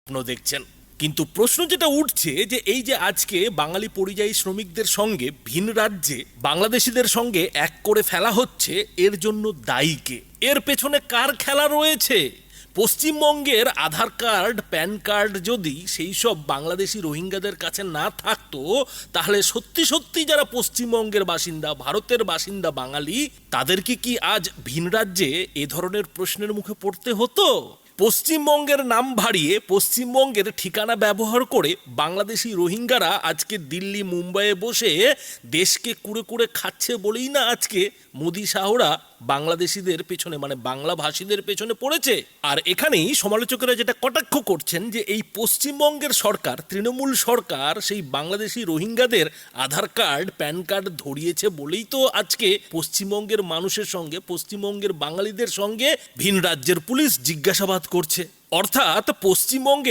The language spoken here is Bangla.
স্বপ্ন দেখছেন। কিন্তু প্রশ্ন যেটা উঠছে যে এই যে আজকে বাঙালি পরিযায়ী শ্রমিকদের সঙ্গে ভিন রাজ্যে বাংলাদেশিদের সঙ্গে এক করে ফেলা হচ্ছে, এর জন্য দায়ী কে? এর পেছনে কার খেলা রয়েছে? পশ্চিমবঙ্গের আধার কার্ড, প্যান কার্ড যদি সেই সব বাংলাদেশি রোহিঙ্গাদের কাছে না থাকতো, তাহলে সত্যি সত্যি যারা পশ্চিমবঙ্গের বাসিন্দা, ভারতের বাসিন্দা বাঙালি, তাদেরকে কি আজ ভিন রাজ্যে এ ধরনের প্রশ্নের মুখে পড়তে হতো? পশ্চিমবঙ্গের নাম ভাড়িয়ে পশ্চিমবঙ্গের ঠিকানা ব্যবহার করে বাংলাদেশি রোহিঙ্গারা আজকে দিল্লি, মুম্বাইয়ে বসে দেশকে কুড়ে কুড়ে খাচ্ছে বলেই না আজকে মোদি শাহরা বাংলাদেশিদের পেছনে, মানে বাংলা ভাষীদের পেছনে পড়েছে। আর এখানেই সমালোচকেরা যেটা কটাক্ষ করছেন যে এই পশ্চিমবঙ্গের সরকার, তৃণমূল সরকার, সেই বাংলাদেশি রোহিঙ্গাদের আধার কার্ড, প্যান কার্ড ধরিয়েছে বলেই তো আজকে পশ্চিমবঙ্গের মানুষের সঙ্গে, পশ্চিমবঙ্গের বাঙালিদের সঙ্গে ভিন রাজ্যের পুলিশ জিজ্ঞাসাবাদ করছে। অর্থাৎ পশ্চিমবঙ্গে